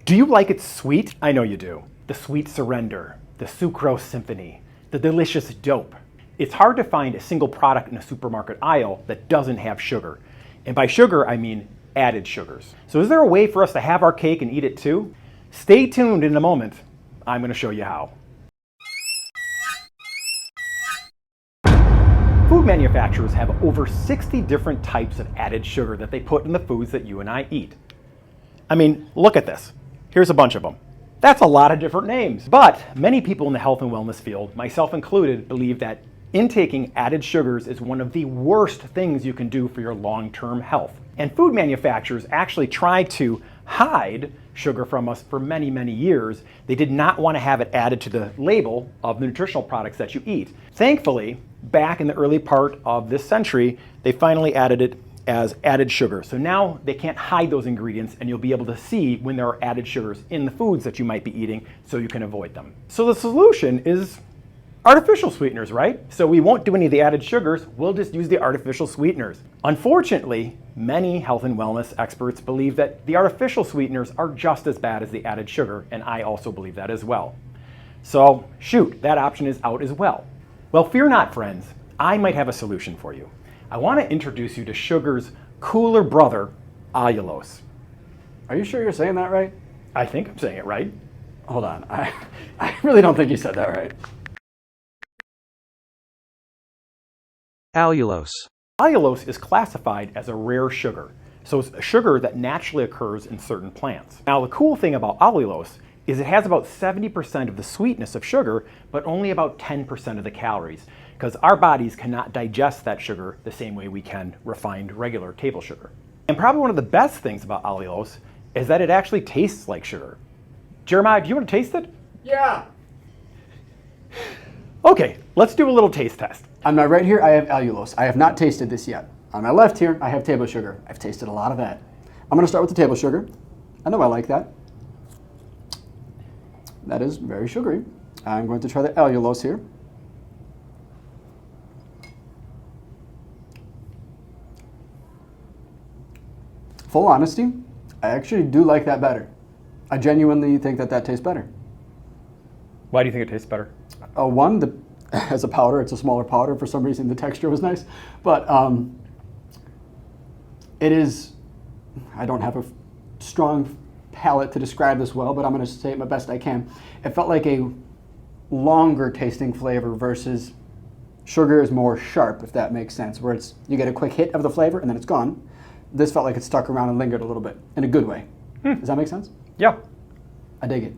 Do you like it sweet? I know you do. The sweet surrender, the Sucrose symphony, the delicious dope. It's hard to find a single product in a supermarket aisle that doesn't have sugar. And by sugar, I mean added sugars. So is there a way for us to have our cake and eat it too? Stay tuned in a moment. I'm going to show you how. Food manufacturers have over 60 different types of added sugar that they put in the foods that you and I eat. I mean, look at this. Here's a bunch of them. That's a lot of different names. But many people in the health and wellness field, myself included, believe that intaking added sugars is one of the worst things you can do for your long-term health. And food manufacturers actually tried to hide sugar from us for many, many years. They did not want to have it added to the label of the nutritional products that you eat. Thankfully, back in the early part of this century, they finally added it as added sugar. So now they can't hide those ingredients, and you'll be able to see when there are added sugars in the foods that you might be eating so you can avoid them. So the solution is artificial sweeteners, right? So we won't do any of the added sugars, we'll just use the artificial sweeteners. Unfortunately, many health and wellness experts believe that the artificial sweeteners are just as bad as the added sugar, and I also believe that as well. So shoot, that option is out as well. Well, fear not, friends, I might have a solution for you. I want to introduce you to sugar's cooler brother, allulose. Are you sure you're saying that right? I think I'm saying it right. Hold on, I really don't think you said that right. Allulose. Allulose is classified as a rare sugar, so it's a sugar that naturally occurs in certain plants. Now, the cool thing about allulose is it has about 70% of the sweetness of sugar, but only about 10% of the calories, because our bodies cannot digest that sugar the same way we can refined regular table sugar. And probably one of the best things about allulose is that it actually tastes like sugar. Jeremiah, do you want to taste it? Yeah. Okay, let's do a little taste test. On my right here, I have allulose. I have not tasted this yet. On my left here, I have table sugar. I've tasted a lot of that. I'm going to start with the table sugar. I know I like that. That is very sugary. I'm going to try the allulose here. Full honesty, I actually do like that better. I genuinely think that that tastes better. Why do you think it tastes better? One, as a powder, it's a smaller powder. For some reason, the texture was nice. But it is, I don't have a strong palate to describe this well, but I'm going to say it my best I can. It felt like a longer tasting flavor versus sugar is more sharp, if that makes sense, where it's you get a quick hit of the flavor and then it's gone. This felt like it stuck around and lingered a little bit, in a good way. Does that make sense? Yeah. I dig it.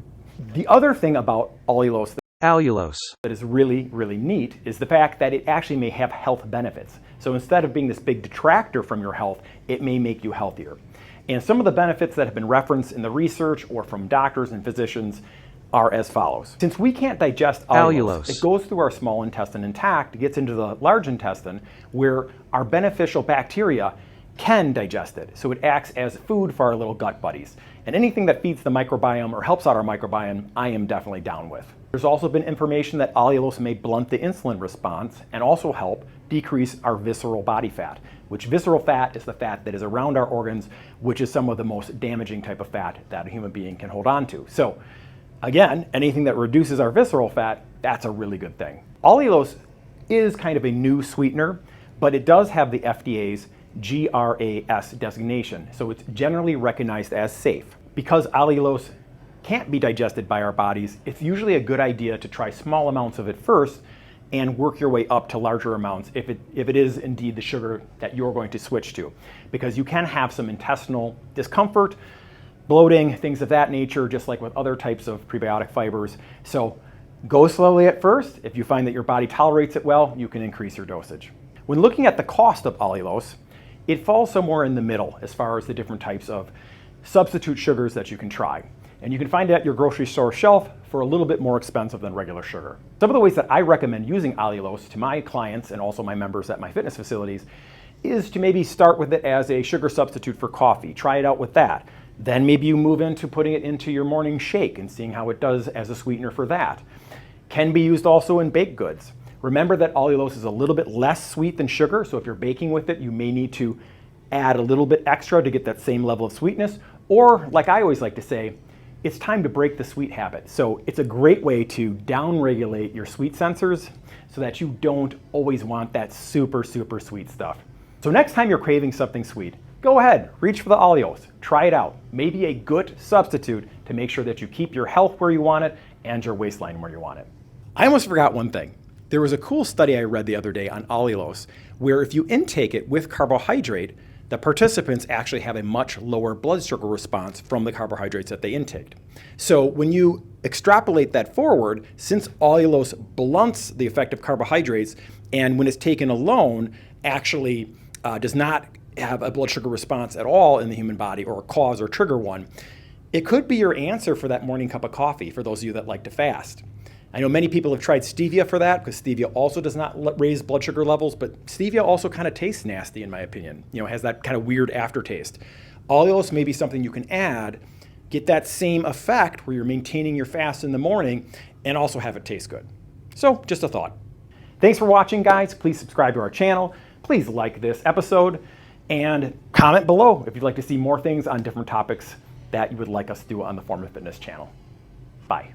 The other thing about allulose Allulose. that is really, really neat is the fact that it actually may have health benefits. So instead of being this big detractor from your health, it may make you healthier. And some of the benefits that have been referenced in the research or from doctors and physicians are as follows. Since we can't digest allulose, it goes through our small intestine intact, gets into the large intestine, where our beneficial bacteria can digest it. So it acts as food for our little gut buddies. And anything that feeds the microbiome or helps out our microbiome, I am definitely down with. There's also been information that allulose may blunt the insulin response and also help decrease our visceral body fat, which visceral fat is the fat that is around our organs, which is some of the most damaging type of fat that a human being can hold on to. So again, anything that reduces our visceral fat, that's a really good thing. Allulose is kind of a new sweetener, but it does have the FDA's GRAS designation, so it's generally recognized as safe. Because allulose can't be digested by our bodies, it's usually a good idea to try small amounts of it first and work your way up to larger amounts if it is indeed the sugar that you're going to switch to. Because you can have some intestinal discomfort, bloating, things of that nature, just like with other types of prebiotic fibers. So go slowly at first. If you find that your body tolerates it well, you can increase your dosage. When looking at the cost of allulose, it falls somewhere in the middle as far as the different types of substitute sugars that you can try. And you can find it at your grocery store shelf for a little bit more expensive than regular sugar. Some of the ways that I recommend using allulose to my clients and also my members at my fitness facilities is to maybe start with it as a sugar substitute for coffee. Try it out with that. Then maybe you move into putting it into your morning shake and seeing how it does as a sweetener for that. Can be used also in baked goods. Remember that allulose is a little bit less sweet than sugar, so if you're baking with it, you may need to add a little bit extra to get that same level of sweetness. Or, like I always like to say, it's time to break the sweet habit. So it's a great way to downregulate your sweet sensors so that you don't always want that super, super sweet stuff. So next time you're craving something sweet, go ahead, reach for the Allulose, try it out. Maybe a good substitute to make sure that you keep your health where you want it and your waistline where you want it. I almost forgot one thing. There was a cool study I read the other day on Allulose, where if you intake it with carbohydrate, the participants actually have a much lower blood sugar response from the carbohydrates that they intaked. So when you extrapolate that forward, since Allulose blunts the effect of carbohydrates, and when it's taken alone, actually does not have a blood sugar response at all in the human body or cause or trigger one, it could be your answer for that morning cup of coffee for those of you that like to fast. I know many people have tried stevia for that because stevia also does not raise blood sugar levels, but stevia also kind of tastes nasty in my opinion. You know, it has that kind of weird aftertaste. Allulose may be something you can add, get that same effect where you're maintaining your fast in the morning and also have it taste good. So just a thought. Thanks for watching, guys. Please subscribe to our channel. Please like this episode and comment below if you'd like to see more things on different topics that you would like us to do on the Form of Fitness channel. Bye.